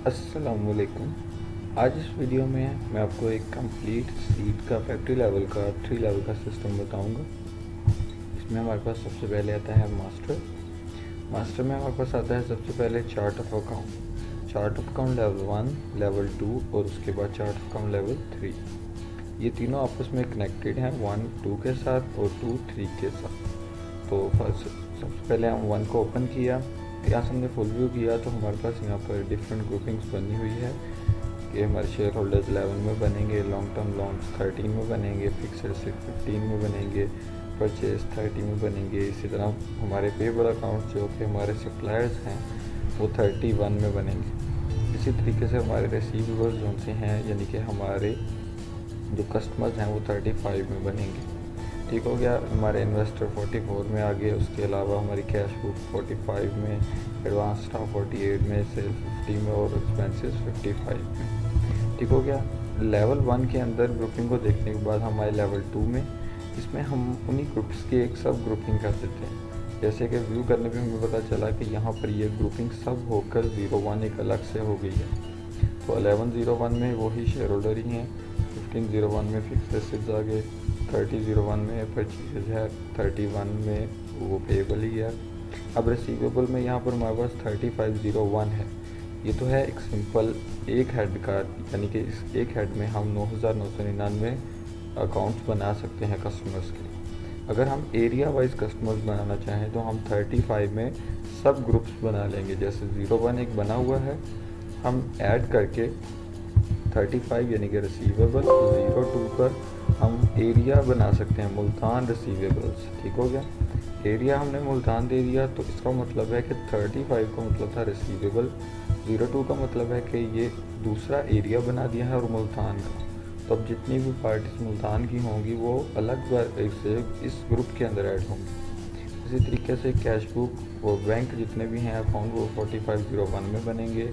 अस्सलामुअलैकुम। आज इस वीडियो में मैं आपको एक कंप्लीट सीट का फैक्ट्री लेवल का 3 लेवल का सिस्टम बताऊंगा। इसमें हमारे पास सबसे पहले आता है मास्टर में हमारे पास आता है सबसे पहले chart of account level 1, level 2 और उसके बाद चार्ट ऑफ अकाउंट लेवल 3। ये तीनों आपस में कनेक्टेड हैं 1, 2 के साथ और 2, 3 के साथ। तो फर्स्ट सबसे पहले हम 1 को ओपन किया, यहाँ से हमने फुल व्यू किया तो हमारे पास यहाँ पर डिफरेंट ग्रुपिंग्स बनी हुई है कि हमारे शेयर होल्डर्स 11 में बनेंगे, लॉन्ग टर्म लोन्स 13 में बनेंगे, फिक्सड 15 में बनेंगे, परचेज 30 में बनेंगे। इसी तरह हमारे पेबल अकाउंट जो कि हमारे सप्लायर्स हैं वो 31 में बनेंगे। इसी तरीके से हमारे रिसीवेबल्स जो से हैं यानी कि हमारे जो कस्टमर्स हैं वो 35 में बनेंगे। ठीक हो गया। हमारे इन्वेस्टर 44 में आ गए। उसके अलावा हमारी कैश बुक 45 में, एडवांस स्टॉक 48 में, सेल 50 में और एक्सपेंसेस 55 में। ठीक हो गया। लेवल 1 के अंदर ग्रुपिंग को देखने के बाद हमारे लेवल 2 में इसमें हम उन्हीं ग्रुप्स की एक सब ग्रुपिंग कर देते हैं। जैसे कि व्यू करने पे हमें पता चला कि यहाँ पर ये ग्रुपिंग सब होकर 01 एक अलग से हो गई है। तो 1101 में वही शेयर होल्डर ही हैं, 1501 में फिक्स एसेट्स आ गए, 3001 में परचेज है, 31 में वो पेबल ही है। अब रिसीवेबल में यहाँ पर हमारे पास 3501 है। ये तो है एक सिंपल एक हेड का, यानी कि इस एक हेड में हम 9999 अकाउंट्स बना सकते हैं कस्टमर्स के। अगर हम एरिया वाइज कस्टमर्स बनाना चाहें तो हम 35 में सब ग्रुप्स बना लेंगे। जैसे 01 एक बना हुआ है, हम ऐड करके 35 यानी कि रिसीवेबल, 02 पर हम एरिया बना सकते हैं मुल्तान रिसीवेबल्स। ठीक हो गया। एरिया हमने मुल्तान दे दिया तो इसका मतलब है कि 35 का मतलब था रिसीवेबल, 02 का मतलब है कि ये दूसरा एरिया बना दिया है और मुल्तान का। तो अब जितनी भी पार्टीज मुल्तान की होंगी वो अलग से इस ग्रुप के अंदर ऐड होंगी। इसी तरीके से कैश बुक और बैंक जितने भी हैं अकाउंट वो 4501 में बनेंगे।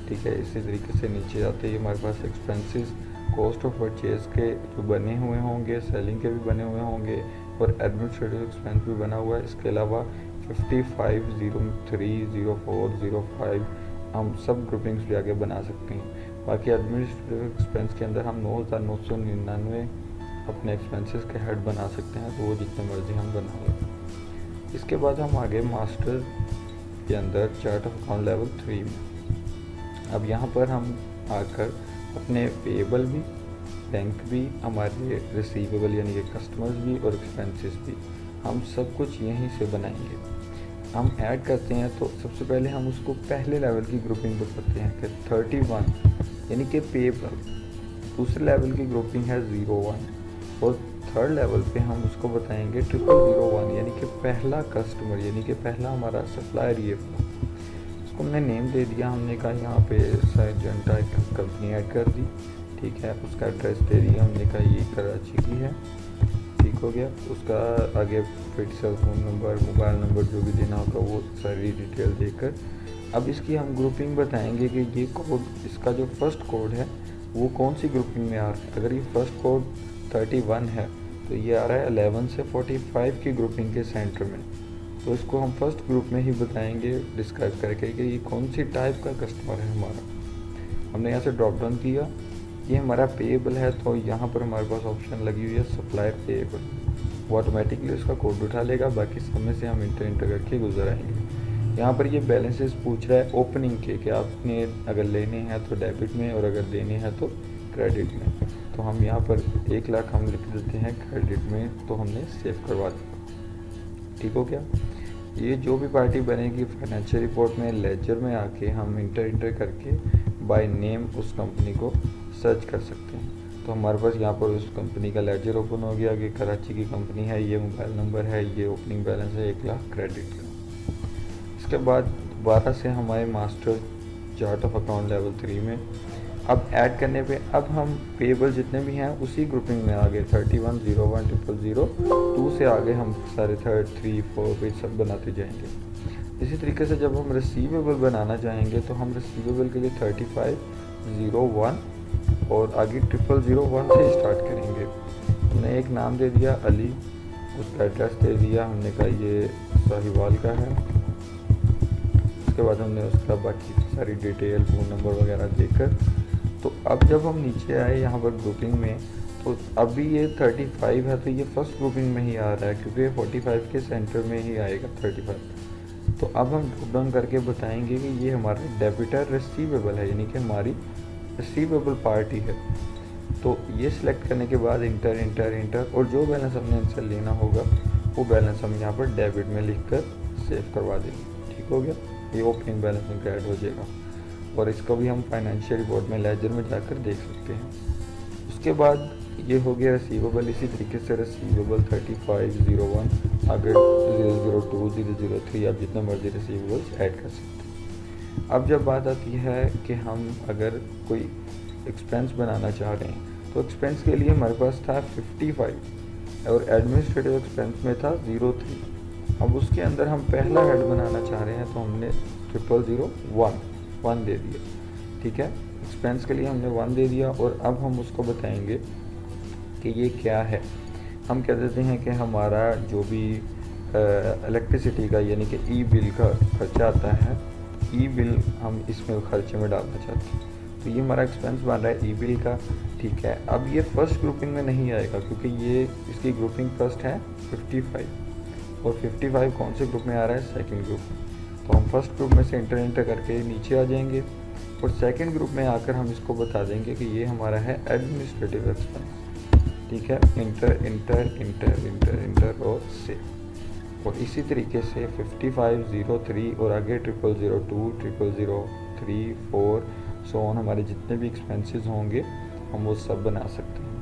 ठीक है। इसी तरीके से नीचे आते ही हमारे पास एक्सपेंसेस कॉस्ट ऑफ परचेज के जो बने हुए होंगे, सेलिंग के भी बने हुए होंगे और एडमिनिस्ट्रेटिव एक्सपेंस भी बना हुआ है। इसके अलावा 55, 03, 04, 05 हम सब ग्रुपिंग्स भी आगे बना सकते हैं। बाकी एडमिनिस्ट्रेटिव एक्सपेंस के अंदर हम 9999 अपने एक्सपेंसेस के हेड बना सकते हैं, तो वो जितने मर्जी हम बना लें। इसके बाद हम आगे मास्टर के अंदर चार्ट ऑफ अकाउंट लेवल 3 में। अब यहाँ पर हम आकर अपने पेएबल भी, बैंक भी, हमारे रिसीवेबल यानी कि कस्टमर्स भी और एक्सपेंसेस भी, हम सब कुछ यहीं से बनाएंगे। हम ऐड करते हैं तो सबसे पहले हम उसको पहले लेवल की ग्रुपिंग बताते हैं कि 31 यानी कि पेएबल। दूसरे लेवल की ग्रुपिंग है 01 और थर्ड लेवल पे हम उसको बताएंगे 0001 यानी कि पहला कस्टमर, यानी कि पहला हमारा सप्लायर। ये उसको हमने नेम दे दिया, हमने कहा यहाँ पे सर्जेंटा कंपनी ऐड कर दी। ठीक है। उसका एड्रेस दे दिया, हमने कहा ये कराची की है। ठीक हो गया। उसका आगे फिर cell phone number, mobile number जो भी देना होगा वो सारी डिटेल देकर अब इसकी हम ग्रुपिंग बताएंगे कि ये कोड, इसका जो फर्स्ट कोड है वो कौन सी ग्रुपिंग में आ रहा है। अगर ये फर्स्ट कोड 31 है तो ये आ रहा है 11 से 45 की ग्रुपिंग के सेंटर में। तो इसको हम फर्स्ट ग्रुप में ही बताएंगे डिस्क्राइब करके कि ये कौन सी टाइप का कस्टमर है हमारा। हमने यहाँ से ड्रॉप डाउन किया, ये हमारा पेएबल है तो यहाँ पर हमारे पास ऑप्शन लगी हुई है सप्लायर पेएबल। वो ऑटोमेटिकली उसका कोड उठा लेगा, बाकी समय से हम इंटर करके गुजर आएंगे। यहाँ पर ये बैलेंसेस पूछ रहा है ओपनिंग के कि आपने अगर लेने हैं तो डेबिट में और अगर देने हैं तो क्रेडिट में। तो हम यहाँ पर 1 लाख हम लिख देते हैं क्रेडिट में, तो हमने सेव करवा दिया। ठीक हो गया। ये जो भी पार्टी बनेगी फाइनेंशियल रिपोर्ट में, लेजर में आके हम इंटर करके बाय नेम उस कंपनी को सर्च कर सकते हैं। तो हमारे पास यहाँ पर उस कंपनी का लेजर ओपन हो गया कि कराची की कंपनी है, ये मोबाइल नंबर है, ये ओपनिंग बैलेंस है 1 लाख क्रेडिट का। इसके बाद दोबारा से हमारे master chart of account level 3 में अब ऐड करने पे अब हम पेएबल जितने भी हैं उसी ग्रुपिंग में आ गए 31, 01, 000, 2 से आगे हम सारे 3, 3, 4 पे सब बनाते जाएंगे। इसी तरीके से जब हम रिसीवेबल बनाना चाहेंगे तो हम रिसीवेबल के लिए 35, 01 और आगे 0001 से स्टार्ट करेंगे। हमने एक नाम दे दिया अली, उसका एड्रेस दे दिया, हमने कहा ये साहिवाल का है। उसके बाद हमने उसका बाकी सारी डिटेल, फ़ोन नंबर वगैरह देकर, तो अब जब हम नीचे आए यहाँ पर ग्रुपिंग में, तो अभी ये 35 है, तो ये फर्स्ट ग्रुपिंग में ही आ रहा है क्योंकि 45 के सेंटर में ही आएगा 35। तो अब हम ड्रॉप डाउन करके बताएंगे कि ये हमारा डेबिटर रिसीवेबल है, यानी कि हमारी रिसीवेबल पार्टी है। तो ये सिलेक्ट करने के बाद इंटर इंटर इंटर, और जो बैलेंस हमने इनसे लेना होगा वो बैलेंस हम यहाँ पर डेबिट में लिख कर सेव करवा देंगे। ठीक हो गया, ये ओपनिंग बैलेंस में ऐड हो जाएगा और इसको भी हम फाइनेंशियल रिपोर्ट में लेजर में जाकर देख सकते हैं। उसके बाद ये हो गया रिसीवेबल। इसी तरीके से रिसीवेबल 3501 आगे 002 003 आप जितने मर्जी रिसीवेबल्स ऐड कर सकते हैं। अब जब बात आती है कि हम अगर कोई एक्सपेंस बनाना चाह रहे हैं, तो एक्सपेंस के लिए हमारे पास था 55 और एडमिनिस्ट्रेटिव एक्सपेंस में था 03। अब उसके अंदर हम पहला हेड बनाना चाह रहे हैं, तो हमने 0001 दे दिया। ठीक है, एक्सपेंस के लिए हमने 1 दे दिया और अब हम उसको बताएंगे कि ये क्या है। हम कह देते हैं कि हमारा जो भी इलेक्ट्रिसिटी का यानी कि ई बिल का खर्चा आता है, ई बिल हम इसमें खर्चे में डालना चाहते हैं, तो ये हमारा एक्सपेंस बन रहा है ई बिल का। ठीक है, अब ये फर्स्ट ग्रुपिंग में नहीं आएगा क्योंकि ये इसकी ग्रुपिंग फर्स्ट है 55 और 55 कौन से ग्रुप में आ रहा है, सेकंड ग्रुप में। तो हम फर्स्ट ग्रुप में से इंटर करके नीचे आ जाएंगे और सेकंड ग्रुप में आकर हम इसको बता देंगे कि ये हमारा है एडमिनिस्ट्रेटिव एक्सपेंस। ठीक है, inter inter inter inter inter और सेव। और इसी तरीके से 5503 और आगे 0002 0003 4 सो ऑन हमारे जितने भी एक्सपेंसेस होंगे हम वो सब बना सकते हैं।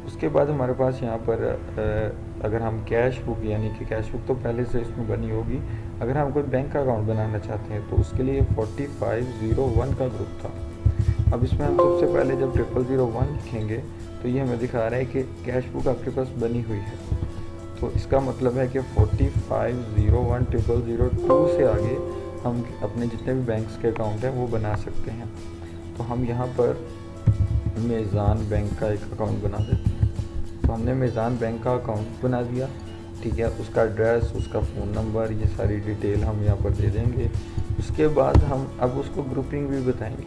उसके बाद हमारे पास यहाँ पर अगर हम कैश बुक, यानी कि कैश बुक तो पहले से इसमें बनी होगी, अगर हम कोई बैंक का अकाउंट बनाना चाहते हैं तो उसके लिए 4501 का ग्रुप था। अब इसमें हम सबसे पहले जब 0001 लिखेंगे तो ये हमें दिखा रहा है कि कैश बुक आपके पास बनी हुई है, तो इसका मतलब है कि 4501 0002 से आगे हम अपने जितने भी बैंक्स के अकाउंट हैं वो बना सकते हैं। तो हम यहाँ पर मेज़ान बैंक का एक अकाउंट बना देते हैं। तो हमने मेज़ान बैंक का अकाउंट बना दिया। ठीक है, उसका एड्रेस, उसका फ़ोन नंबर, ये सारी डिटेल हम यहाँ पर दे देंगे। उसके बाद हम अब उसको ग्रुपिंग भी बताएंगे।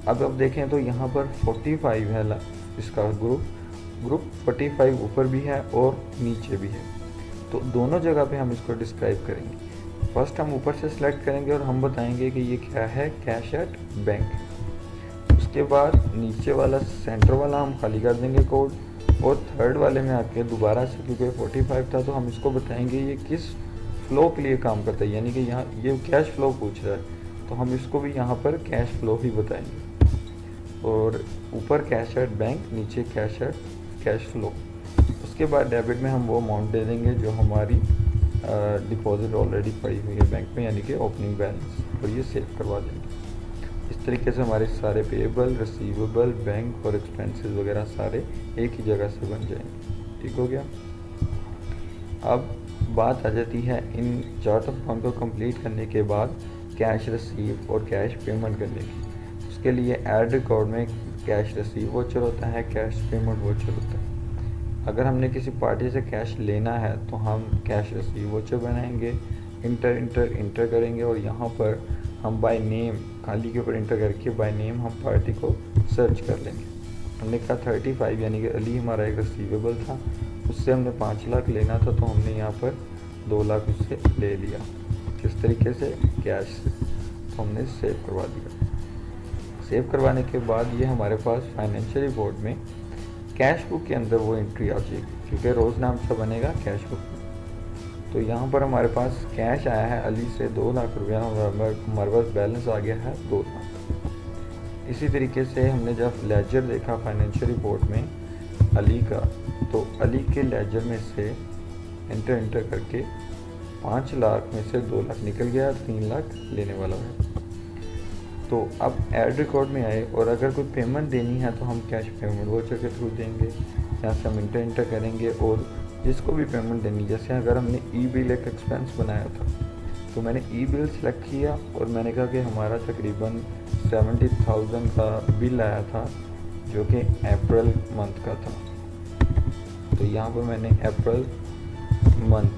अब देखें तो यहाँ पर 45 है इसका ग्रुप 45 ऊपर भी है और नीचे भी है, तो दोनों जगह पे हम इसको डिस्क्राइब करेंगे। फर्स्ट हम ऊपर से सिलेक्ट करेंगे और हम बताएंगे कि ये क्या है, कैश एट बैंक। उसके बाद नीचे वाला सेंटर वाला हम खाली कर देंगे कोड, और थर्ड वाले में आके दोबारा से, क्योंकि 45 था तो हम इसको बताएंगे ये किस फ्लो के लिए काम करता है, यानी कि यहाँ ये कैश फ्लो पूछ रहा है तो हम इसको भी यहाँ पर कैश फ्लो ही बताएंगे। और ऊपर कैश एट बैंक, नीचे कैश एट कैश फ्लो। उसके बाद डेबिट में हम वो अमाउंट दे देंगे जो हमारी डिपॉजिट ऑलरेडी पड़ी हुई है बैंक में, यानी कि ओपनिंग बैलेंस, और ये सेव करवा देंगे। इस तरीके से हमारे सारे पेएबल, रिसीवेबल, बैंक और एक्सपेंसेस वगैरह सारे एक ही जगह से बन जाएंगे। ठीक हो गया। अब बात आ जाती है इन चार्ट ऑफ अकाउंट को कंप्लीट करने के बाद कैश रिसीव और कैश पेमेंट करने की। उसके लिए ऐड रिकॉर्ड में कैश रिसीव वोचर होता है, कैश पेमेंट वोचर होता है। अगर हमने किसी पार्टी से कैश लेना है तो हम कैश रिसीव वोचर बनाएंगे, इंटर इंटर इंटर करेंगे और यहाँ पर हम बाय नेम खाली के ऊपर इंटर करके बाय नेम हम पार्टी को सर्च कर लेंगे। हमने कहा 35 यानी कि अली हमारा एक रिसीवेबल था, उससे हमने 5 लाख लेना था तो हमने यहाँ पर 2 लाख उससे ले लिया। किस तरीके से, कैश से। तो हमने सेव करवा दिया। सेव करवाने के बाद ये हमारे पास फाइनेंशियल रिपोर्ट में कैश बुक के अंदर वो एंट्री आ जाएगी, क्योंकि रोज़ नाम से बनेगा कैश बुक में। तो यहाँ पर हमारे पास कैश आया है अली से 2 लाख रुपया, हमारे पास बैलेंस आ गया है 2 लाख। इसी तरीके से हमने जब लेजर देखा फाइनेंशियल रिपोर्ट में अली का, तो अली के लेजर में से इंटर करके 5 लाख में से 2 लाख निकल गया, 3 लाख लेने वाला है। तो अब ऐड रिकॉर्ड में आए और अगर कोई पेमेंट देनी है तो हम कैश पेमेंट वोचर के थ्रू देंगे। यहाँ से हम इंटर करेंगे और जिसको भी पेमेंट देनी, जैसे अगर हमने ई बिल एक एक्सपेंस बनाया था तो मैंने ई बिल सेलेक्ट किया और मैंने कहा कि हमारा तकरीबन 70,000 का बिल आया था जो कि अप्रैल मंथ का था। तो यहाँ पर मैंने अप्रैल मंथ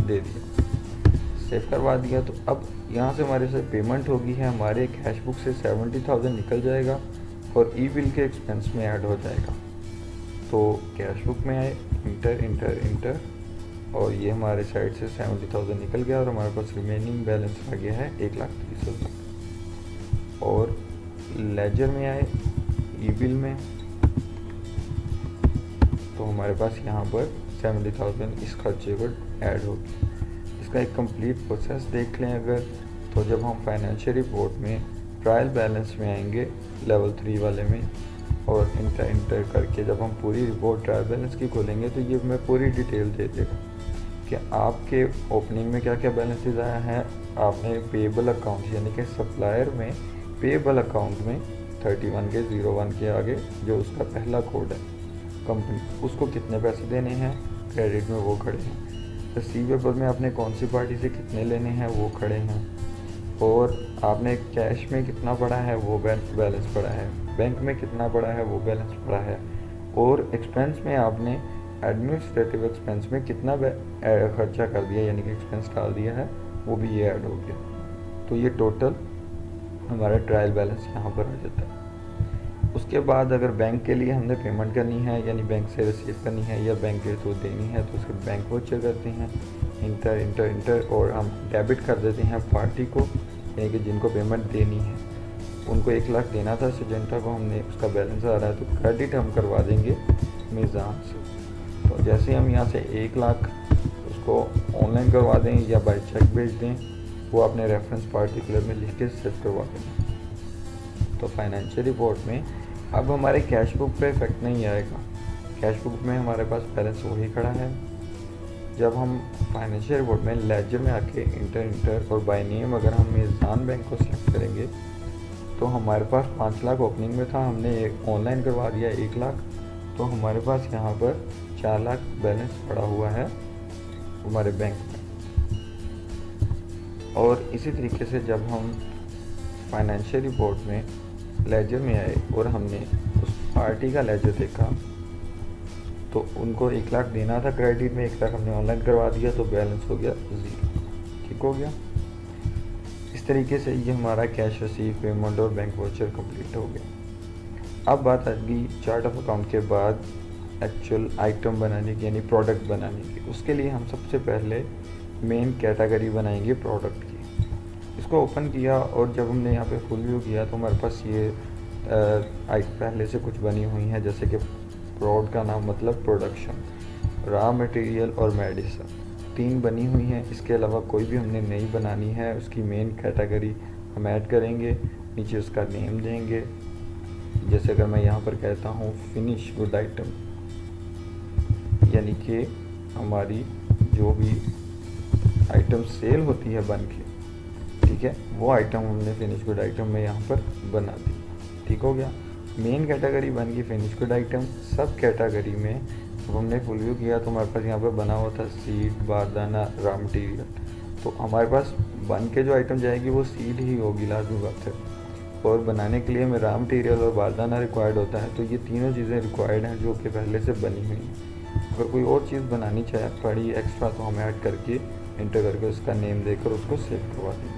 दे दिया। सेव करवा दिया। तो अब यहाँ से हमारे से पेमेंट होगी है, हमारे कैश बुक से 70,000 निकल जाएगा और ई बिल के एक्सपेंस में ऐड हो जाएगा। तो कैश बुक में आए, इंटर इंटर इंटर, और ये हमारे साइड से 70,000 निकल गया और हमारे पास रिमेनिंग बैलेंस आ गया है 1,30,000। और लेजर में आए, ई बिल में, तो हमारे पास यहाँ पर 70,000 इस खर्चे को ऐड होगी। इसका एक कंप्लीट प्रोसेस देख लें अगर, तो जब हम फाइनेंशियल रिपोर्ट में ट्रायल बैलेंस में आएंगे लेवल 3 वाले में, और इंटर करके जब हम पूरी रिपोर्ट ट्रायल बैलेंस की खोलेंगे तो ये हमें पूरी डिटेल दे देगा कि आपके ओपनिंग में क्या क्या बैलेंसेस आया है। आपने पेएबल अकाउंट यानी कि सप्लायर में पेएबल अकाउंट में 31 के 01 के आगे जो उसका पहला कोड है कंपनी, उसको कितने पैसे देने हैं, क्रेडिट में वो खड़े हैं। रिसीवेबल में आपने कौन सी पार्टी से कितने लेने हैं वो खड़े हैं, और आपने कैश में कितना पड़ा है वो बैलेंस पड़ा है, बैंक में कितना पड़ा है वो बैलेंस पड़ा है, और एक्सपेंस में आपने एडमिनिस्ट्रेटिव एक्सपेंस में कितना खर्चा कर दिया यानी कि एक्सपेंस डाल दिया है, वो भी ये ऐड हो गया। तो ये टोटल हमारा ट्रायल बैलेंस यहाँ पर आ जाता है। उसके बाद अगर बैंक के लिए हमने पेमेंट करनी है यानी बैंक से रिसीव करनी है या बैंक के थ्रू देनी है तो उसके बैंक वाउचर करते हैं, इंटर इंटर इंटर, और हम डेबिट कर देते हैं पार्टी को यानी कि जिनको पेमेंट देनी है। उनको 1 लाख देना था सिजेंटा को, हमने उसका बैलेंस आ रहा है तो क्रेडिट हम करवा देंगे मीज़ान से। तो जैसे हम यहाँ से 1 लाख उसको ऑनलाइन करवा दें या बाई चेक भेज दें, वो अपने रेफरेंस पार्टिकुलर में लिख के सेट करवा दें। तो फाइनेंशियल रिपोर्ट में अब हमारे कैश बुक पे इफेक्ट नहीं आएगा, कैश बुक में हमारे पास बैलेंस वही खड़ा है। जब हम फाइनेंशियल रिपोर्ट में लेजर में आके इंटर और बाय नेम अगर हम मीज़ान बैंक को सेलेक्ट करेंगे तो हमारे पास 5 लाख ओपनिंग में था, हमने ऑनलाइन करवा दिया 1 लाख, तो हमारे पास यहाँ पर 4 लाख बैलेंस पड़ा हुआ है हमारे बैंक में। और इसी तरीके से जब हम फाइनेंशियल रिपोर्ट में लेजर में आए और हमने उस पार्टी का लेजर देखा तो उनको 1 लाख देना था क्रेडिट में, 1 लाख हमने ऑनलाइन करवा दिया तो बैलेंस हो गया 0। ठीक हो गया। इस तरीके से ये हमारा कैश रिसीव, पेमेंट और बैंक वाउचर कंप्लीट हो गया। अब बात आएगी चार्ट ऑफ अकाउंट के बाद एक्चुअल आइटम बनाने की यानी प्रोडक्ट बनाने की। उसके लिए हम सबसे पहले मेन कैटेगरी बनाएंगे प्रोडक्ट की। इसको ओपन किया और जब हमने यहाँ पे फुल व्यू किया तो हमारे पास ये पहले से कुछ बनी हुई हैं, जैसे कि प्रोड का नाम मतलब प्रोडक्शन, रॉ मटेरियल और मेडिसिन, 3 बनी हुई हैं। इसके अलावा कोई भी हमने नई बनानी है, उसकी मेन कैटेगरी हम ऐड करेंगे, नीचे उसका नेम देंगे। जैसे अगर मैं यहाँ पर कहता हूँ फिनिश गुड आइटम, यानी कि हमारी जो भी आइटम सेल होती है बन के, ठीक है, वो आइटम हमने फिनिश गुड आइटम में यहाँ पर बना दी। ठीक हो गया। मेन कैटेगरी बन गई फिनिश गुड आइटम। सब कैटेगरी में जब हमने फुल व्यू किया तो हमारे पास यहाँ पर बना हुआ था सीड, बारदाना, रॉ मटेरियल। तो हमारे पास बन के जो आइटम जाएगी वो सीड ही होगी, लाजमी बात है। और बनाने के लिए हमें रॉ मटेरियल और बारदाना रिक्वायर्ड होता है, तो ये तीनों चीज़ें रिक्वायर्ड हैं जो कि पहले से बनी हुई हैं। अगर कोई और चीज़ बनानी चाहे पड़ी एक्स्ट्रा तो हम ऐड करके इंटर करके उसका नेम देकर उसको सेव करवा देंगे।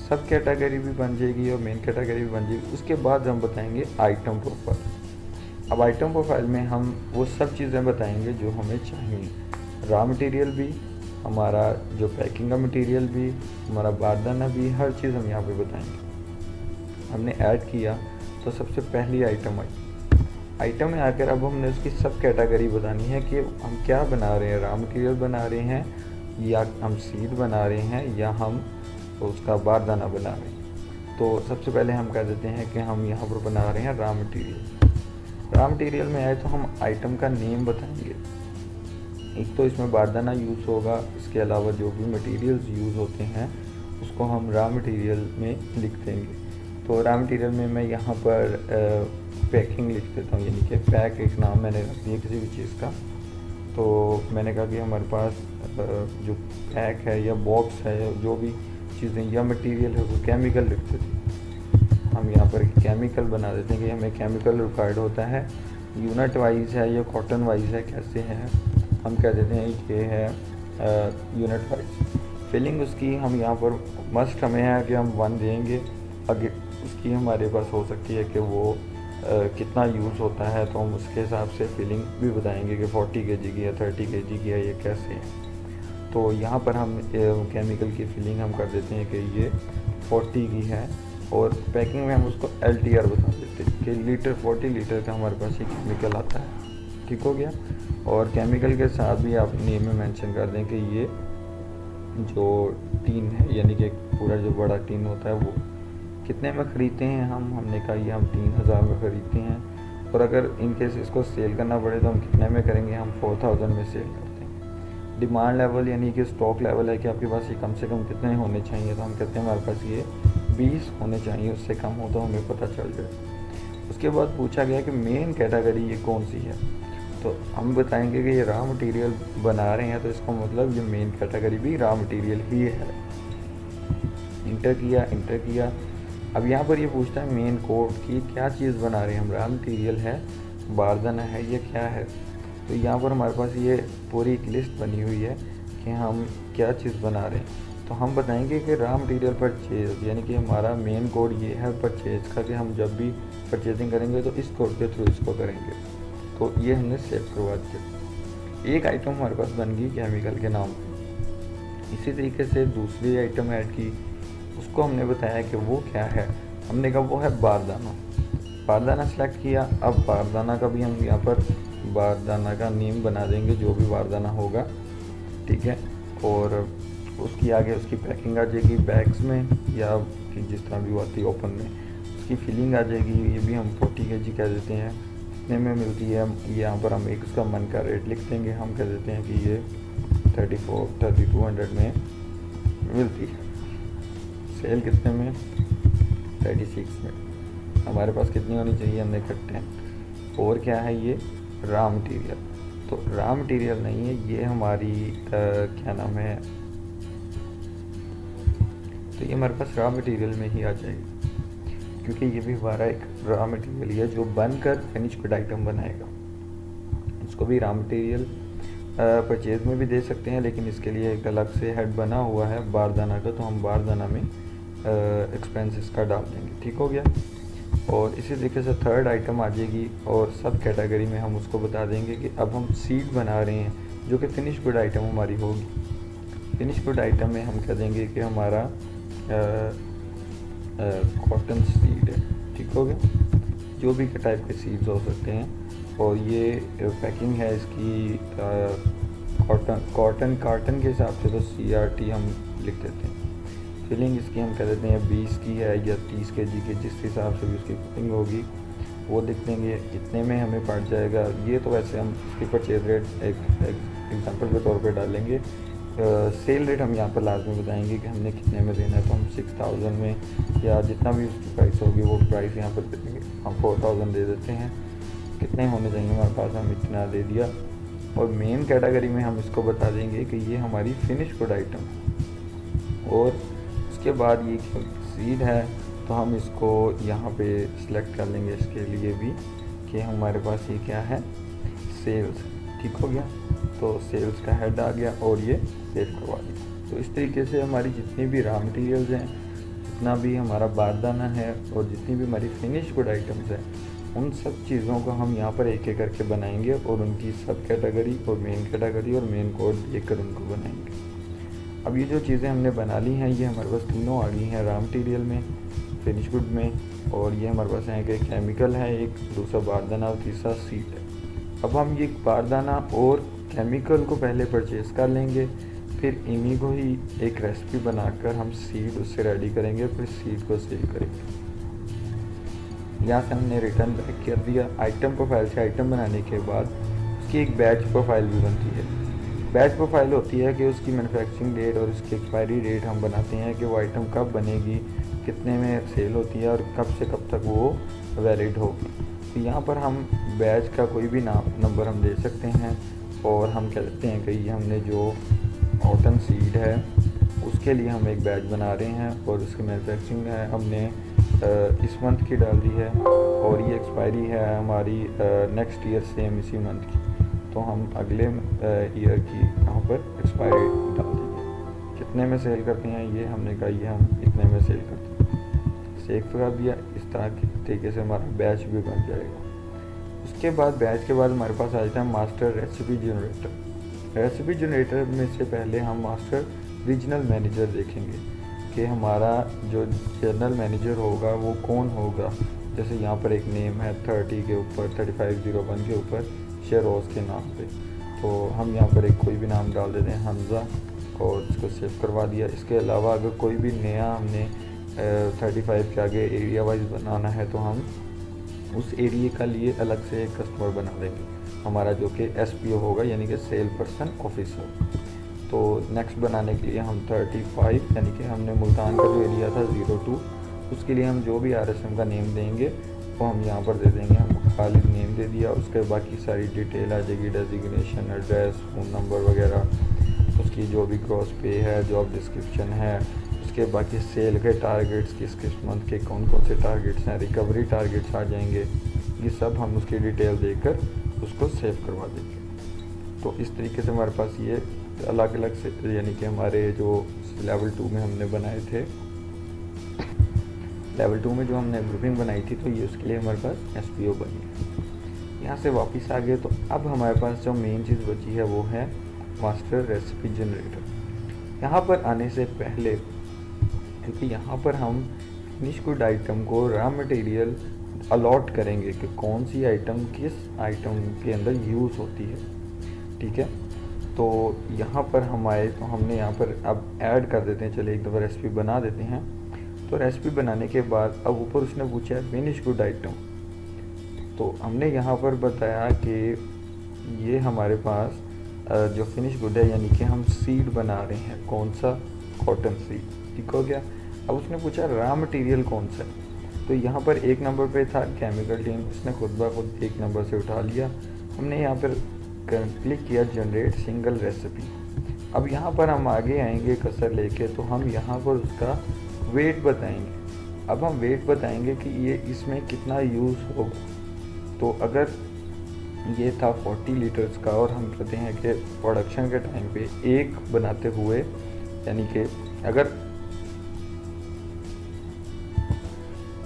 सब कैटेगरी भी बन जाएगी और मेन कैटेगरी भी बन जाएगी। उसके बाद हम बताएंगे आइटम प्रोफाइल। अब आइटम प्रोफाइल में हम वो सब चीज़ें बताएंगे जो हमें चाहिए, रॉ मटेरियल भी, हमारा जो पैकिंग का मटेरियल भी, हमारा बारदाना भी, हर चीज़ हम यहाँ पे बताएंगे। हमने ऐड किया तो सबसे पहली आइटम आई। आइटम में आकर अब हमने उसकी सब कैटेगरी बतानी है कि हम क्या बना रहे हैं, रॉ मटेरियल बना रहे हैं या हम सीड बना रहे हैं या हम उसका बारदाना बना रहे हैं। तो सबसे पहले हम कह देते हैं कि हम यहाँ पर बना रहे हैं रॉ मटेरियल। रॉ मटेरियल में आए तो हम आइटम का नेम बताएंगे। एक तो इसमें बारदाना यूज़ होगा, इसके अलावा जो भी मटेरियल्स यूज़ होते हैं उसको हम रॉ मटेरियल में लिख देंगे। तो रॉ मटेरियल में मैं यहाँ पर पैकिंग लिख देता हूँ, यानी कि पैक एक नाम मैंने रख दिया किसी भी चीज़ का। तो मैंने कहा कि हमारे पास जो पैक है या बॉक्स है, जो भी चीज़ें या मटेरियल है वो केमिकल लिखते थे। हम यहाँ पर केमिकल बना देते हैं कि हमें केमिकल रिक्वायर्ड होता है, यूनिट वाइज है या कॉटन वाइज है, कैसे है, हम कह देते हैं ये है यूनिट वाइज। फिलिंग उसकी हम यहाँ पर मस्ट हमें है कि हम 1 देंगे। अगर उसकी हमारे पास हो सकती है कि वो कितना यूज़ होता है, तो हम उसके हिसाब से फिलिंग भी बताएंगे कि 40 kg की या 30 kg की है, ये कैसे है। तो यहाँ पर हम केमिकल की फिलिंग हम कर देते हैं कि ये 40 की है, और पैकिंग में हम उसको LTR बता देते हैं कि लीटर 40 लीटर का हमारे पास ये केमिकल आता है। ठीक हो गया। और केमिकल के साथ भी आप नेम में मेंशन कर दें कि ये जो टीन है, यानी कि पूरा जो बड़ा टीन होता है वो कितने में ख़रीदते हैं हमने कहा ये हम 3000 में ख़रीदते हैं, और अगर इन केस इसको सेल करना पड़े तो हम कितने में करेंगे, हम 4000 में सेल करते हैं। डिमांड लेवल यानी कि स्टॉक लेवल है कि आपके पास ये कम से कम कितने होने चाहिए, तो हम कहते हैं हमारे पास ये 20 होने चाहिए, उससे कम हो तो हमें पता चल जाए। उसके बाद पूछा गया कि मेन कैटेगरी ये कौन सी है, तो हम बताएंगे कि ये रॉ मटेरियल बना रहे हैं, तो इसका मतलब ये मेन कैटेगरी भी रॉ मटेरियल ही है। इंटर किया। अब यहाँ पर ये पूछता है मेन कोड की क्या चीज़ बना रहे हैं हम, रॉ मटेरियल है, बारदाना है, ये क्या है। तो यहाँ पर हमारे पास ये पूरी एक लिस्ट बनी हुई है कि हम क्या चीज़ बना रहे हैं। तो हम बताएंगे कि रॉ मटेरियल परचेज, यानी कि हमारा मेन कोड ये है परचेज का, कि हम जब भी परचेजिंग करेंगे तो इस कोड के थ्रू इसको करेंगे। तो ये हमने सेव करवा दिया। एक आइटम हमारे पास बन गई केमिकल के नाम पे। इसी तरीके से दूसरी आइटम ऐड की, उसको हमने बताया कि वो क्या है, हमने कहा वो है बारदाना सेलेक्ट किया। अब बारदाना का भी हम यहाँ पर बारदाना का नेम बना देंगे जो भी बारदाना होगा, ठीक है। और उसकी आगे उसकी पैकिंग आ जाएगी बैग्स में, या कि जिस तरह भी आती है ओपन में, उसकी फिलिंग आ जाएगी। ये भी हम 40 kg कह देते हैं, कितने में मिलती है यहाँ पर हम एक उसका मन का रेट लिख देंगे, हम कह देते हैं कि ये 3200 में मिलती है। सेल कितने में, 36 में। हमारे पास कितनी होनी चाहिए, हमने इकट्ठे हैं। और क्या है ये, रॉ मटेरियल। तो रॉ मटेरियल नहीं है ये हमारी क्या नाम है, तो ये हमारे पास रॉ मटेरियल में ही आ जाएगी, क्योंकि ये भी हमारा एक रॉ मटेरियल है जो बनकर फिनिश गुड आइटम बनाएगा। इसको भी रॉ मटेरियल परचेज में भी दे सकते हैं, लेकिन इसके लिए एक अलग से हेड बना हुआ है बारदाना का, तो हम बारदाना में एक्सपेंसेस का डाल देंगे। ठीक हो गया। और इसी तरीके से थर्ड आइटम आ जाएगी, और सब कैटेगरी में हम उसको बता देंगे कि अब हम सीड बना रहे हैं जो कि फिनिश गुड आइटम हमारी होगी। फिनिश गुड आइटम में हम कह देंगे कि हमारा कॉटन सीड है। ठीक हो गया। जो भी टाइप के सीड्स हो सकते हैं। और ये पैकिंग है इसकी कॉटन के हिसाब से तो CRT हम लिख देते हैं। फिलिंग इसकी हम कह देते हैं 20 की है या 30 kg की, जिस हिसाब से भी उसकी फिलिंग होगी वो लिख देंगे, इतने में हमें पड़ जाएगा। ये तो वैसे हम इसकी परचेज रेट एक एग्जांपल के तौर पे डालेंगे। सेल रेट हम यहाँ पर लाजमी बताएंगे कि हमने कितने में देना है, तो हम 6000 में या जितना भी उसकी प्राइस होगी वो प्राइस यहाँ पर दे देंगे। हम 4000 दे देते हैं, कितने होने चाहिए हमारे पास, हम इतना दे दिया। और मेन कैटेगरी में हम इसको बता देंगे कि ये हमारी फिनिश गुड आइटम है। और उसके बाद ये सीड है, तो हम इसको यहाँ पे सिलेक्ट कर लेंगे इसके लिए भी कि हमारे पास ये क्या है, सेल्स। ठीक हो गया। तो सेल्स का हेड आ गया और ये सेल करवा दिया। तो इस तरीके से हमारी जितनी भी रॉ मटेरियल्स हैं, जितना भी हमारा बारदाना है और जितनी भी हमारी फिनिश गुड आइटम्स हैं, उन सब चीज़ों को हम यहाँ पर एक एक करके बनाएंगे और उनकी सब कैटेगरी और मेन कैटेगरी और मेन कोड देकर उनको बनाएंगे। अब ये जो चीज़ें हमने बना ली हैं, ये हमारे पास तीनों आ गई हैं, रॉ मटेरियल में, फिनिश गुड में, और ये हमारे पास है कि केमिकल है एक, दूसरा बारदाना और तीसरा सीड है। अब हम ये बारदाना और केमिकल को पहले परचेज़ कर लेंगे, फिर इन्हीं को ही एक रेसिपी बनाकर हम सीड उससे रेडी करेंगे, फिर सीड को सेल करेंगे। यहाँ से हमने रिटर्न बैक कर दिया। आइटम प्रोफाइल से आइटम बनाने के बाद उसकी एक बैच प्रोफाइल भी बनती है। बैच प्रोफाइल होती है कि उसकी मैन्युफैक्चरिंग डेट और उसकी एक्सपायरी डेट हम बनाते हैं कि वो आइटम कब बनेगी, कितने में सेल होती है और कब से कब तक वो वैलिड होगी। तो यहाँ पर हम बैच का कोई भी नंबर हम दे सकते हैं, और हम कह सकते हैं कि ये हमने जो कॉटन सीड है उसके लिए हम एक बैच बना रहे हैं, और उसकी मैन्युफैक्चरिंग है हमने इस मंथ की डाल दी है, और ये एक्सपायरी है हमारी नेक्स्ट ईयर सेम इसी मंथ की। तो हम अगले ईयर की यहाँ पर एक्सपायरी डाल देंगे। इतने में सेल करते हैं, ये हमने कहा ये हम इतने में सेल करते हैं, सेव कर दिया। इस तरह के तरीके से हमारा बैच भी बन जाएगा। उसके बाद बैच के बाद हमारे पास आ जाता है master recipe generator. Recipe generator में से पहले हम मास्टर रीजनल मैनेजर देखेंगे कि हमारा जो जनरल मैनेजर होगा वो कौन होगा। जैसे यहाँ पर एक नेम है 30 के ऊपर 3501 के ऊपर शेरोज़ के नाम पे, तो हम यहाँ पर एक कोई भी नाम डाल देते हैं हमज़ा और इसको सेव करवा दिया। इसके अलावा अगर कोई भी नया हमने 35 के आगे एरिया वाइज बनाना है तो हम उस एरिया का लिए अलग से एक कस्टमर बना देंगे हमारा, जो कि SPO होगा यानी कि सेल पर्सन ऑफिसर। तो नेक्स्ट बनाने के लिए हम 35 यानी कि हमने मुल्तान का जो एरिया था 02, उसके लिए हम जो भी RSM का नेम देंगे वो हम यहाँ पर दे देंगे। हम खालिद नेम दे दिया, उसके बाकी सारी डिटेल आ जाएगी, डेजिग्नेशन, एड्रेस, फ़ोन नंबर वगैरह, उसकी जो भी ग्रॉस पे है, जॉब डिस्क्रिप्शन है, उसके बाकी सेल के टारगेट्स किस मंथ के कौन कौन से टारगेट्स हैं, रिकवरी टारगेट्स आ जाएंगे, ये सब हम उसकी डिटेल देकर उसको सेव करवा देंगे। तो इस तरीके से हमारे पास ये अलग अलग से यानी कि हमारे जो लेवल 2 में हमने बनाए थे, लेवल 2 में जो हमने ग्रुपिंग बनाई थी, तो ये उसके लिए हमारे पास SPO बनी है। यहाँ से वापस आ गए तो अब हमारे पास जो मेन चीज़ बची है वो है मास्टर रेसिपी जनरेटर। यहाँ पर आने से पहले, क्योंकि यहाँ पर हम फिनिश गुड आइटम को रॉ मटेरियल अलॉट करेंगे कि कौन सी आइटम किस आइटम के अंदर यूज़ होती है, ठीक है। तो यहाँ पर हम आए तो हमने यहाँ पर अब ऐड कर देते हैं, चलिए एक दफ़ा रेसिपी बना देते हैं। तो रेसिपी बनाने के बाद अब ऊपर उसने पूछा है फिनिश गुड आइटम, तो हमने यहाँ पर बताया कि ये हमारे पास जो फिनिश गुड है यानी कि हम सीड बना रहे हैं, कौन सा, कॉटन सीड, ठीक हो गया। अब उसने पूछा रॉ मटेरियल कौन सा है, तो यहाँ पर एक नंबर पे था केमिकल टीम, उसने खुद ब खुद एक नंबर से उठा लिया। हमने यहाँ पर क्लिक किया जनरेट सिंगल रेसिपी। अब यहाँ पर हम आगे आएंगे कसर लेके, तो हम यहाँ पर उसका वेट बताएंगे। अब हम वेट बताएंगे कि ये इसमें कितना यूज़ होगा। तो अगर ये था 40 लीटर्स का और हम कहते हैं कि प्रोडक्शन के टाइम पे एक बनाते हुए, यानी कि अगर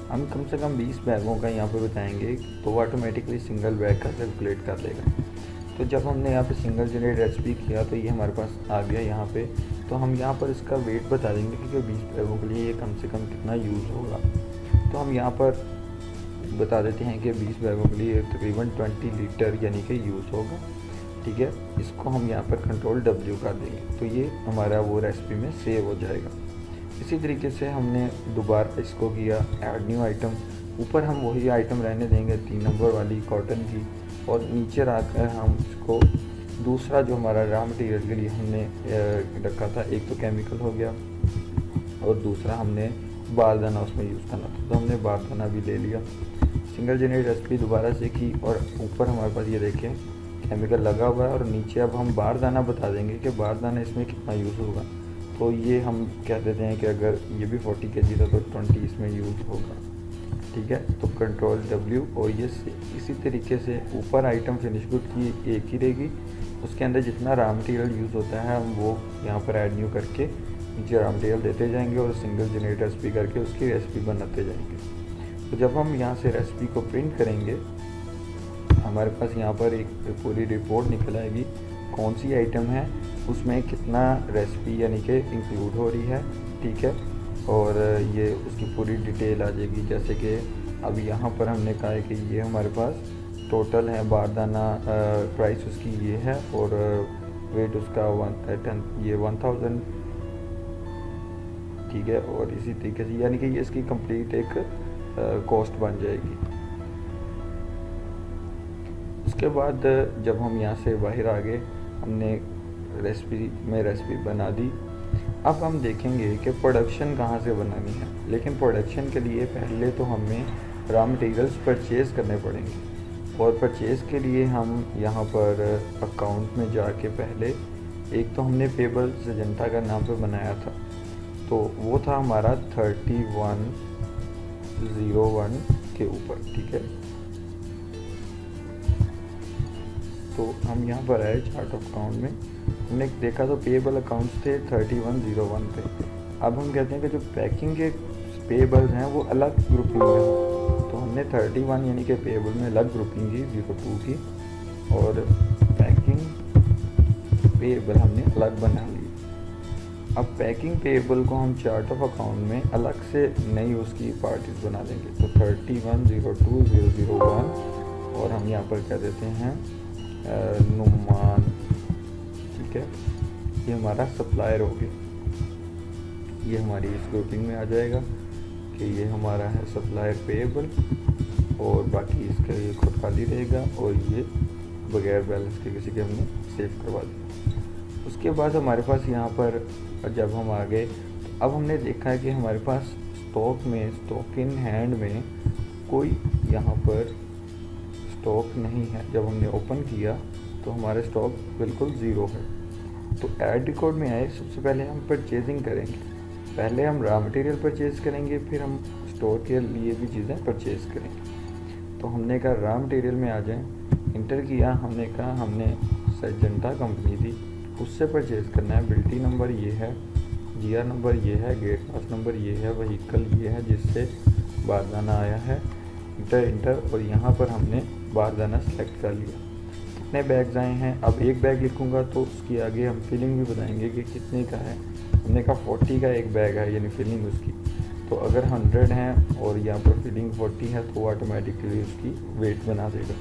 हम कम से कम 20 बैगों का यहाँ पे बताएंगे तो ऑटोमेटिकली सिंगल बैग का कैलकुलेट कर लेगा। तो जब हमने यहाँ पे सिंगल जनरेट रेसिपी किया तो ये हमारे पास आ गया यहाँ पे, तो हम यहाँ पर इसका वेट बता देंगे कि 20 बैगों के लिए ये कम से कम कितना यूज़ होगा। तो हम यहाँ पर बता देते हैं कि 20 बैगों के लिए तकरीबन 20 लीटर यानी कि यूज़ होगा, ठीक है। इसको हम यहाँ पर कंट्रोल W कर देंगे, तो ये हमारा वो रेसिपी में सेव हो जाएगा। इसी तरीके से हमने दोबारा इसको किया ऐड न्यू आइटम, ऊपर हम वही आइटम रहने देंगे 3 नंबर वाली कॉटन की, और नीचे रखकर हम इसको दूसरा जो हमारा रॉ मटेरियल के लिए हमने रखा था, एक तो केमिकल हो गया और दूसरा हमने बारदाना उसमें यूज़ करना था, तो हमने बारदाना भी ले लिया। सिंगल जनरेट रेसिपी दोबारा से की और ऊपर हमारे पास ये देखें केमिकल लगा हुआ है, और नीचे अब हम बारदाना बता देंगे कि बारदाना इसमें कितना यूज़ होगा। तो ये हम कह देते हैं कि अगर ये भी 40 kg था तो 20 इसमें यूज़ होगा, ठीक है। तो कंट्रोल W, और ये इसी तरीके से ऊपर आइटम फिनिश गुड की एक ही रहेगी, उसके अंदर जितना रॉ मटेरियल यूज़ होता है हम वो यहाँ पर ऐड न्यू करके नीचे रॉ मटेरियल देते जाएंगे और सिंगल जनरेट रेसिपी करके उसकी रेसिपी बनाते जाएंगे। तो जब हम यहाँ से रेसिपी को प्रिंट करेंगे हमारे पास यहाँ पर एक पूरी रिपोर्ट निकल आएगी, कौन सी आइटम है, उसमें कितना रेसिपी यानी कि इंक्लूड हो रही है, ठीक है। और ये उसकी पूरी डिटेल आ जाएगी, जैसे कि अब यहाँ पर हमने कहा है कि ये हमारे पास टोटल है बारदाना, प्राइस उसकी ये है और वेट उसका 1000, ठीक है। और इसी तरीके से यानी कि ये इसकी कंप्लीट एक कॉस्ट बन जाएगी। उसके बाद जब हम यहाँ से बाहर आ गए, हमने रेसिपी बना दी। अब हम देखेंगे कि प्रोडक्शन कहाँ से बनानी है, लेकिन प्रोडक्शन के लिए पहले तो हमें रॉ मटेरियल्स परचेज़ करने पड़ेंगे, और परचेज़ के लिए हम यहाँ पर अकाउंट में जाके पहले एक तो हमने पेबल सजेंटा का नाम पे बनाया था, तो वो था हमारा 3101 के ऊपर, ठीक है। तो हम यहाँ पर आए चार्ट ऑफ अकाउंट में, हमने देखा तो पेएबल अकाउंट्स थे 3101 पे। अब हम कहते हैं कि जो पैकिंग के पेएबल्स हैं वो अलग ग्रुपिंग में हैं, तो हमने 31 यानी कि पेएबल में अलग ग्रुपिंग की 02 की, और पैकिंग पेएबल हमने अलग बना ली। अब पैकिंग पेएबल को हम चार्ट ऑफ अकाउंट में अलग से नई उसकी पार्टीज बना देंगे, तो 31020001 और हम यहाँ पर कह देते हैं नुमान, ठीक है। ये हमारा सप्लायर हो गया, ये हमारी इस ग्रुपिंग में आ जाएगा कि ये हमारा है सप्लायर पेएबल, और बाकी इसका ये खुद खाली रहेगा, और ये बगैर बैलेंस के किसी के हमने सेव करवा दिया। उसके बाद हमारे पास यहाँ पर जब हम आ गए, अब हमने देखा है कि हमारे पास स्टॉक में, स्टॉक इन हैंड में कोई यहाँ पर स्टॉक नहीं है। जब हमने ओपन किया तो हमारे स्टॉक बिल्कुल ज़ीरो है। तो ऐड रिकॉर्ड में आए, सबसे पहले हम परचेजिंग करेंगे, पहले हम रॉ मटेरियल परचेज़ करेंगे, फिर हम स्टोर के लिए भी चीज़ें परचेज़ करेंगे। तो हमने कहा रॉ मटेरियल में आ जाएं, इंटर किया, हमने कहा हमने सैजेंटा कंपनी थी उससे परचेज़ करना है। बिल्टी नंबर ये है, जीआर नंबर ये है, गेट पास नंबर ये है, व्हीकल ये है जिससे बारदाना आया है, इंटर, और यहाँ पर हमने बारदाना सेलेक्ट कर लिया। कितने बैग्स आए हैं, अब एक बैग लिखूँगा तो उसकी आगे हम फिलिंग भी बताएंगे कि कितने का है। हमने कहा 40 का एक बैग है, यानी फिलिंग उसकी, तो अगर 100 हैं और यहाँ पर फिलिंग 40 है तो ऑटोमेटिकली उसकी वेट बना देगा।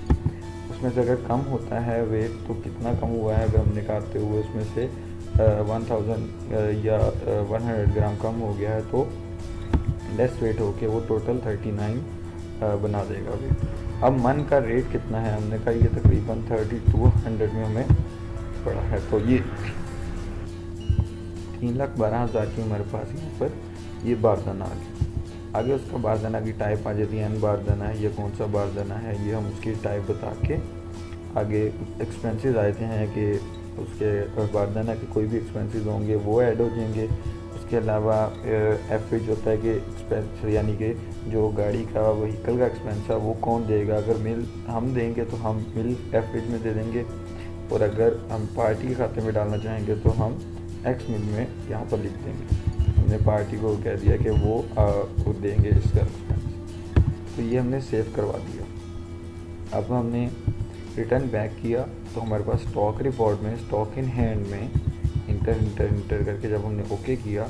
उसमें से अगर कम होता है वेट, तो कितना कम हुआ है, अगर हम निकालते हुए उसमें से 1000 या 100 ग्राम कम हो गया है तो लेस वेट होके वो टोटल 39 बना देगा वेट। अब मन का रेट कितना है, हमने कहा ये तकरीबन 3200 में हमें पड़ा है, तो ये 3,12,000 की हमारे पास यहाँ पर ये बारदाना आ गया। आगे उसका बारदाना की टाइप आ जाती है, एन बारदाना है, ये कौन सा बारदाना है, ये हम उसकी टाइप बता के आगे एक्सपेंसेस आते हैं कि उसके बारदाना के कोई भी एक्सपेंसेस होंगे वो ऐड हो जाएंगे। उसके अलावा एफएच होता है कि एक्सपेंस, यानी कि जो गाड़ी का व्हीकल का एक्सपेंस है वो कौन देगा, अगर मिल हम देंगे तो हम मिल एफएच में दे देंगे, और अगर हम पार्टी के खाते में डालना चाहेंगे तो हम एक्स मिल में यहाँ पर लिख देंगे। हमने पार्टी को कह दिया कि वो खुद देंगे इसका एक्सपेंस, तो ये हमने सेव करवा दिया। अब हमने रिटर्न बैक किया तो हमारे पास स्टॉक रिपोर्ट में, स्टॉक इन हैंड में इंटर करके जब हमने ओके किया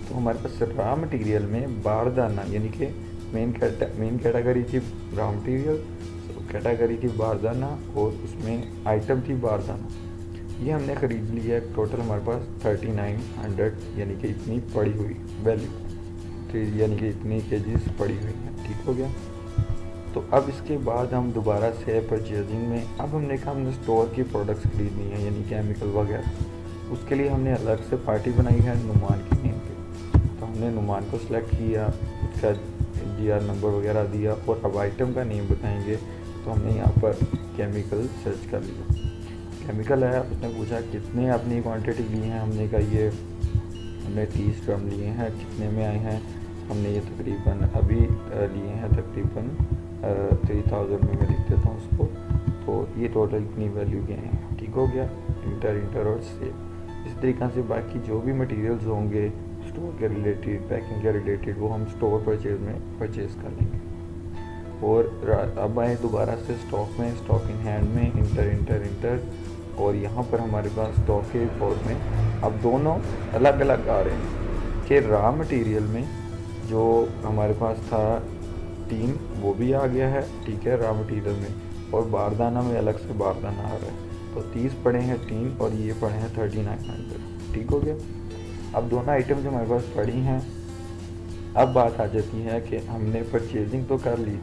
तो हमारे पास रॉ मटेरियल में बारदाना, यानी कि मेन कैटेगरी थी रॉ मटेरियल, कैटेगरी थी बारदाना, और उसमें आइटम थी बारदाना। ये हमने ख़रीद लिया, टोटल हमारे पास 3900 यानी कि इतनी पड़ी हुई वैल्यू, यानी कि इतनी केजीज पड़ी हुई है, ठीक हो गया। तो अब इसके बाद हम दोबारा से परचेजिंग में, अब हमने कहा हमने स्टोर की प्रोडक्ट्स खरीदनी है, यानी केमिकल वगैरह। उसके लिए हमने अलग से पार्टी बनाई है नुमान की नेम पे, तो हमने नुमान को सिलेक्ट किया, उसका जीआर नंबर वगैरह दिया, और अब आइटम का नेम बताएंगे तो हमने यहाँ पर केमिकल सर्च कर लिया। केमिकल है, उसने पूछा कितने आपने क्वांटिटी ली हैं, हमने कहा ये हमने 30 ड्रम लिए हैं, कितने में आए हैं, हमने ये तकरीबन अभी लिए हैं तकरीबन 3000 में, मैं लिख देता हूँ उसको, तो ये टोटल इतनी वैल्यू के हैं, ठीक हो गया। इंटर और सेव। इस तरीक़ा से बाकी जो भी मटेरियल्स होंगे स्टोर के रिलेटेड, पैकिंग के रिलेटेड, वो हम स्टोर परचेज में परचेज़ कर लेंगे। और अब आए दोबारा से स्टॉक में, स्टॉक इन हैंड में, इंटर, और यहाँ पर हमारे पास स्टॉक के रिपोर्ट में अब दोनों अलग अलग आ रहे हैं कि रॉ मटेरियल में जो हमारे पास था 3 वो भी आ गया है, ठीक है, रॉ मटेरियल में, और बारदाना में अलग से बारदाना आ रहा है, तो 30 पड़े हैं 3 और ये पड़े हैं 3900, ठीक हो गया। अब दोनों आइटम जो हमारे पास पड़ी हैं, अब बात आ जाती है कि हमने परचेजिंग तो कर ली,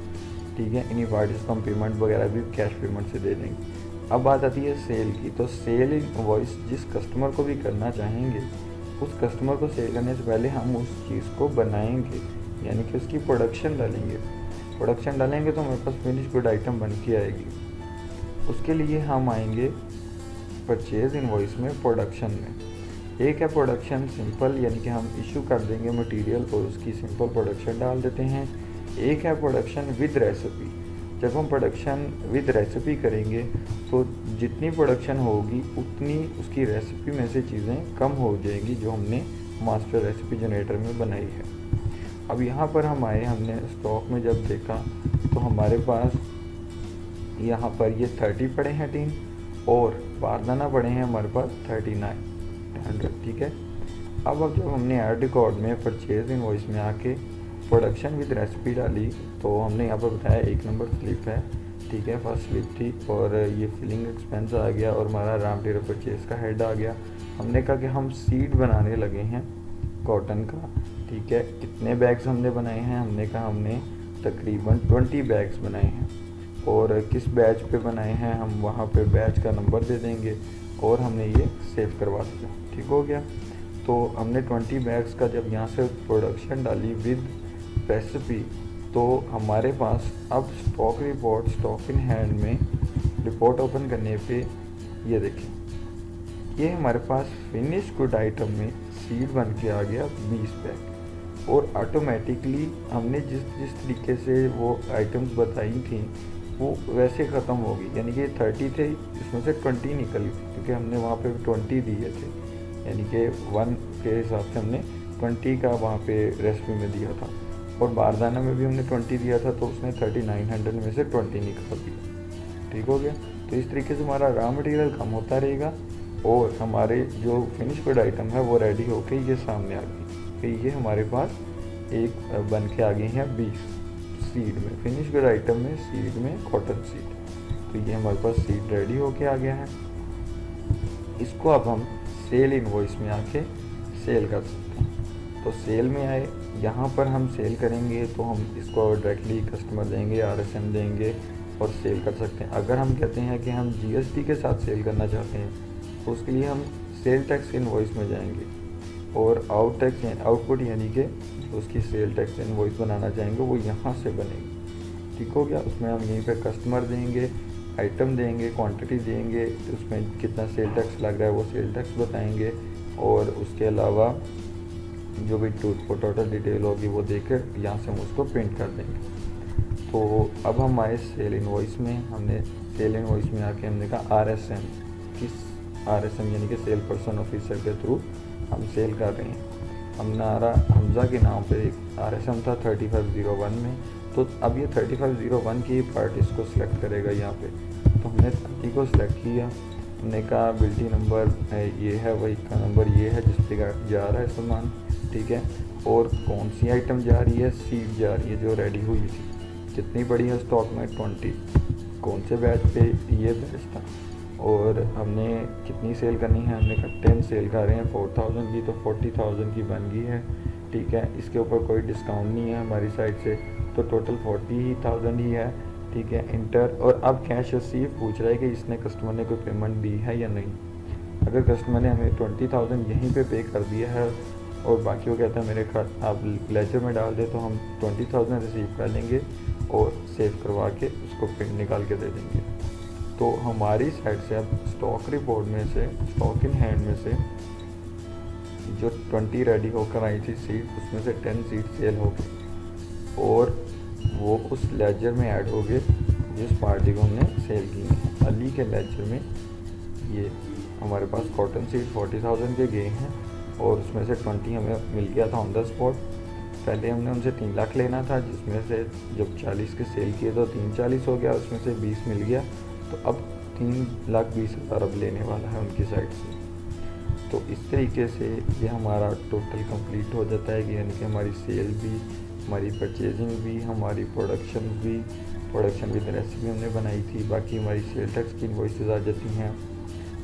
ठीक है, इन पार्टीज को हम पेमेंट वगैरह भी कैश पेमेंट से दे देंगे। अब बात आती है सेल की, तो सेल इनवॉइस जिस कस्टमर को भी करना चाहेंगे, उस कस्टमर को सेल करने से पहले हम उस चीज़ को बनाएंगे, यानी कि उसकी प्रोडक्शन डालेंगे तो हमारे पास फिनिश गुड आइटम बन के आएगी। उसके लिए हम आएंगे परचेज इनवॉइस में, प्रोडक्शन में। एक है प्रोडक्शन सिंपल, यानी कि हम इशू कर देंगे मटेरियल और उसकी सिंपल प्रोडक्शन डाल देते हैं। एक है प्रोडक्शन विद रेसिपी, जब हम प्रोडक्शन विद रेसिपी करेंगे तो जितनी प्रोडक्शन होगी उतनी उसकी रेसिपी में से चीज़ें कम हो जाएंगी जो हमने मास्टर रेसिपी जनरेटर में बनाई है। अब यहाँ पर हम आए, हमने स्टॉक में जब देखा तो हमारे पास यहाँ पर ये 30 पड़े हैं टीन और बारदाना पड़े हैं हमारे पास 3900, ठीक है। अब जब हमने ऐड रिकॉर्ड में परचेज इनवॉइस में आके प्रोडक्शन विद रेसिपी डाली तो हमने यहाँ पर बताया 1 नंबर स्लिप है, ठीक है, फर्स्ट स्लिप थी और ये फिलिंग एक्सपेंस आ गया और हमारा रॉ मटेरियल परचेज का हेड आ गया। हमने कहा कि हम सीड बनाने लगे हैं कॉटन का, ठीक है। कितने बैग्स हमने बनाए हैं, हमने कहा हमने तकरीबन 20 बैग्स बनाए हैं और किस बैच पे बनाए हैं हम वहाँ पे बैच का नंबर दे देंगे और हमने ये सेव करवा दिया, ठीक हो गया। तो हमने 20 बैग्स का जब यहाँ से प्रोडक्शन डाली विद रेसिपी तो हमारे पास अब stock report, stock in hand में रिपोर्ट ओपन करने पे ये देखें, ये हमारे पास फिनिश गुड आइटम में सीड बन के आ गया 20 बैग और ऑटोमेटिकली हमने जिस जिस तरीके से वो आइटम्स बताई थी वो वैसे ख़त्म हो गई, यानी कि 30 थे इसमें से 20 निकल गई क्योंकि हमने वहाँ पे 20 दिए थे, यानी कि 1 के हिसाब से हमने 20 का वहाँ पे रेसिपी में दिया था और बारदाना में भी हमने 20 दिया था तो उसने 3900 में से 20 निकाल दिया, ठीक हो गया। तो इस तरीके से हमारा रॉ मटेरियल कम होता रहेगा और हमारे जो फिनिश गुड आइटम है वो रेडी होके ये सामने आ गई कि ये हमारे पास एक बन के आ गई हैं 20 सीड में, फिनिश गुड आइटम में सीड में कॉटन सीड। तो ये हमारे पास सीड रेडी होके आ गया है। इसको अब हम सेल इनवॉइस में आके सेल कर सकते हैं। तो सेल में आए, यहाँ पर हम सेल करेंगे तो हम इसको डायरेक्टली कस्टमर देंगे, RSM देंगे और सेल कर सकते हैं। अगर हम कहते हैं कि हम GST के साथ सेल करना चाहते हैं तो उसके लिए हम सेल टैक्स इनवॉइस में जाएंगे और आउटपुट यानी कि उसकी सेल टैक्स इनवॉइस बनाना चाहेंगे वो यहाँ से बनेगी, ठीक हो गया। उसमें हम यहीं पे कस्टमर देंगे, आइटम देंगे, क्वांटिटी देंगे, उसमें कितना सेल टैक्स लग रहा है वो सेल टैक्स बताएंगे और उसके अलावा जो भी टोटल डिटेल होगी वो देकर यहाँ से हम उसको प्रिंट कर देंगे। तो अब हम आए सेल इनवॉइस में, हमने सेल इनवॉइस में आके हमने कहा RSM, किस RSM यानी कि सेल पर्सन ऑफिसर के थ्रू हम सेल कर रहे हैं। हमारा हमजा के नाम पे एक RSM था 3501 में, तो अब ये 3501 की पार्ट इसको सिलेक्ट करेगा यहाँ पे। तो हमने 30 को सिलेक्ट किया, हमने कहा बिल्टी नंबर ये है, वही का नंबर ये है जिस पे जा रहा है सामान, ठीक है। और कौन सी आइटम जा रही है, सीड जा रही है जो रेडी हुई थी, कितनी पड़ी है स्टॉक में 20, कौन से बैच पे ये बैच था और हमने कितनी सेल करनी है, हमने कहा 10 सेल कर रहे हैं 4000 की, तो 40,000 की बन गई है, ठीक है। इसके ऊपर कोई डिस्काउंट नहीं है हमारी साइड से, तो टोटल 40,000 ही है, ठीक है, इंटर। और अब कैश रिसीव पूछ रहा है कि इसने कस्टमर ने कोई पेमेंट दी है या नहीं। अगर कस्टमर ने हमें 20,000 यहीं पे कर दिया है और बाकी वो कहता है मेरे खाते आप लेजर में डाल दे, तो हम 20,000 रिसीव कर लेंगे और सेव करवा के उसको प्रिंट निकाल के दे देंगे। तो हमारी साइड से अब स्टॉक रिपोर्ट में से, स्टॉक इन हैंड में से जो 20 रेडी होकर आई थी सीट, उसमें से 10 सीट सेल हो गई और वो उस लेजर में ऐड हो गए जिस पार्टी को हमने सेल की है। अली के लेजर में ये हमारे पास कॉटन सीट 40,000 के गए हैं और उसमें से 20 हमें मिल गया था ऑन द स्पॉट। पहले हमने उनसे 3 लाख लेना था, जिसमें से जब 40 के सेल किए तो 340 हो गया, उसमें से 20 मिल गया, तो अब 3,20,000 अब लेने वाला है उनकी साइड से। तो इस तरीके से ये हमारा टोटल कंप्लीट हो जाता है कि यानी कि हमारी सेल भी, हमारी परचेजिंग भी, हमारी प्रोडक्शन विद रेसिपी हमने बनाई थी, बाकी हमारी सेल टैक्स की इनवॉइसेस आ जाती हैं,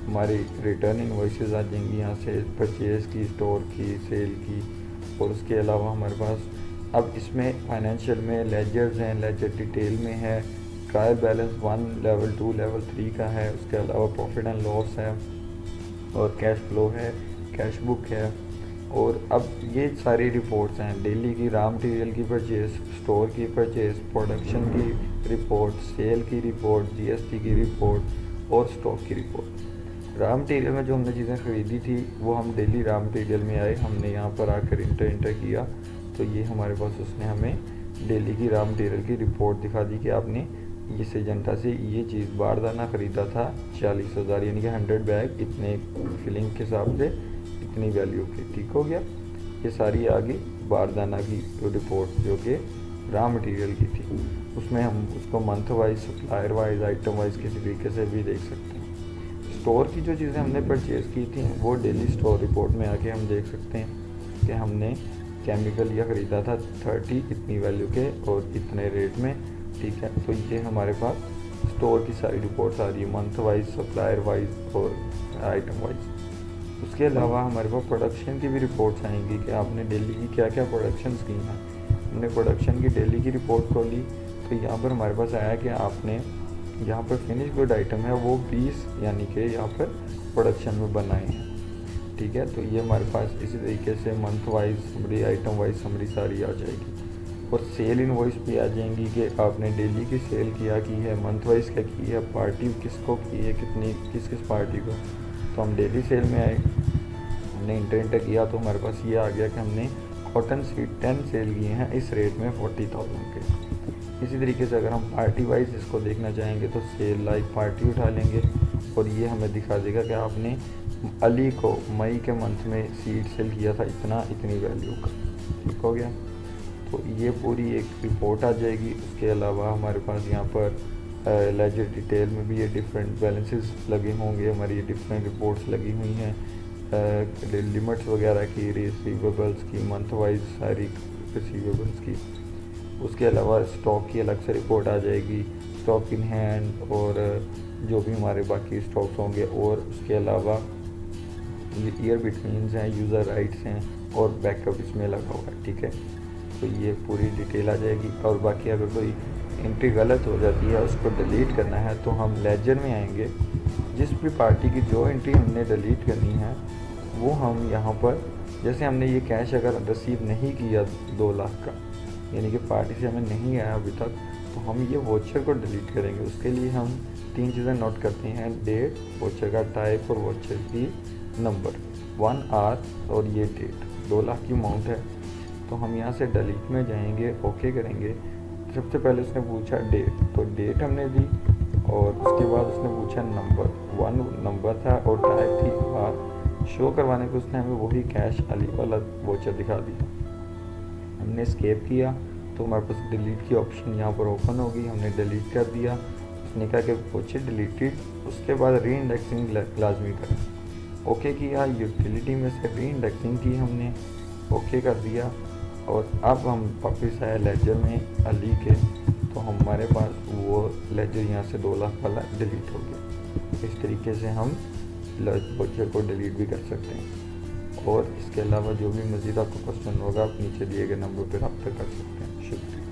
हमारी रिटर्न इनवॉइसेस आ जाएंगी यहाँ से, परचेज़ की, स्टोर की, सेल की। और उसके अलावा हमारे पास अब इसमें फाइनेंशियल में लेजर्स हैं, लेजर डिटेल में है, ट्रायल बैलेंस 1, लेवल 2, लेवल 3 का है, उसके अलावा प्रॉफिट एंड लॉस है और कैश फ्लो है, कैश बुक है। और अब ये सारी रिपोर्ट्स हैं, डेली की रॉ मटेरियल की परचेज़, स्टोर की परचेज़, प्रोडक्शन की रिपोर्ट, सेल की रिपोर्ट, GST की रिपोर्ट और स्टॉक की रिपोर्ट। रॉ मटेरियल में जो हमने चीज़ें ख़रीदी थी वो हम डेली रॉ मटेरियल में आए, हमने यहाँ पर आकर इंटर किया, तो ये हमारे पास उसने हमें डेली की रॉ मटेरियल की रिपोर्ट दिखा दी कि आपने ये सिजेंटा से ये चीज़ बारदाना ख़रीदा था 40,000, यानी कि 100 बैग इतने फिलिंग के हिसाब से इतनी वैल्यू की। ठीक हो गया। ये सारी आ गई बारदाना की रिपोर्ट जो कि रॉ मटेरियल की थी। उसमें हम उसको month wise, supplier wise, item wise किसी तरीके से भी देख सकते हैं। स्टोर की जो चीज़ें हमने परचेज़ की थी वो डेली स्टोर रिपोर्ट में आके हम देख सकते हैं कि हमने केमिकल यह ख़रीदा था 30 इतनी वैल्यू के और इतने रेट में। ठीक है, तो ये हमारे पास स्टोर की सारी रिपोर्ट्स आ रही है, मंथ वाइज, सप्लायर वाइज और आइटम वाइज। उसके अलावा हमारे पास प्रोडक्शन की भी रिपोर्ट्स आएंगी कि आपने डेली की क्या क्या प्रोडक्शंस की हैं। हमने प्रोडक्शन की डेली की रिपोर्ट खोली तो यहाँ पर हमारे पास आया कि आपने यहाँ पर फिनिश गुड आइटम है वो 20 यानी कि यहाँ पर प्रोडक्शन में बनाए हैं। ठीक है, तो ये हमारे पास इसी तरीके से month wise summary, item wise summary सारी आ जाएगी। और सेल इनवॉइस भी आ जाएंगी कि आपने डेली की सेल क्या की है, मंथ वाइज क्या की है, पार्टी किसको की है, कितनी किस किस पार्टी को। तो हम डेली सेल में आए, हमने इंटर किया तो हमारे पास ये आ गया कि हमने कॉटन सीड 10 सेल किए हैं इस रेट में 40,000 के। इसी तरीके से अगर हम पार्टी वाइज इसको देखना चाहेंगे तो सेल लाइक पार्टी उठा लेंगे और ये हमें दिखा देगा कि आपने अली को मई के मंथ में सीड सेल किया था इतना, इतनी वैल्यू का। ठीक हो गया। तो ये पूरी एक रिपोर्ट आ जाएगी। उसके अलावा हमारे पास यहाँ पर लेजर डिटेल में भी ये डिफरेंट बैलेंसेस लगे होंगे, हमारी ये डिफरेंट रिपोर्ट्स लगी हुई हैं, लिमिट्स वगैरह की, रिसीवेबल्स की, मंथ वाइज सारी रिसीवेबल्स की। उसके अलावा स्टॉक की अलग से रिपोर्ट आ जाएगी, स्टॉक इन हैंड और जो भी हमारे बाकी स्टॉक्स होंगे। और उसके अलावा ये ईयर बिटवीन्स हैं, यूज़र राइट्स हैं और बैकअप इसमें लगा हुआ है। ठीक है, तो ये पूरी डिटेल आ जाएगी। और बाकी अगर कोई एंट्री गलत हो जाती है उसको डिलीट करना है तो हम लेजर में आएंगे। जिस भी पार्टी की जो एंट्री हमने डिलीट करनी है वो हम यहाँ पर, जैसे हमने ये कैश अगर रिसीव नहीं किया 2 लाख का, यानी कि पार्टी से हमें नहीं आया अभी तक, तो हम ये वोचर को डिलीट करेंगे। उसके लिए हम 3 चीज़ें नोट करते हैं, डेट, वोचर का टाइप और वोचर की नंबर, 1 आवर और ये डेट। 2 लाख की अमाउंट है तो हम यहाँ से डिलीट में जाएंगे, ओके करेंगे। सबसे पहले उसने पूछा डेट, तो डेट हमने दी और उसके बाद उसने पूछा नंबर, 1 नंबर था और टाइप थी बार। शो करवाने को उसने हमें वही कैश अली वाला वोचर दिखा दिया। हमने एस्केप किया तो हमारे पास डिलीट की ऑप्शन यहाँ पर ओपन होगी, हमने डिलीट कर दिया। उसने कहा कि वोचर डिलीटेड, उसके बाद री इंडेक्सिंग लाजमी करें, ओके किया। यूटिलिटी में से री इंडेक्सिंग की हमने, ओके कर दिया। और अब हम वापस आए लेजर में अली के, तो हमारे पास वो लेजर यहाँ से 2 लाख वाला डिलीट हो गया। इस तरीके से हम वोचर को डिलीट भी कर सकते हैं। और इसके अलावा जो भी मज़ीद आपको क्वेश्चन होगा आप नीचे दिए गए नंबर पर रब्ता कर सकते हैं। शुक्रिया।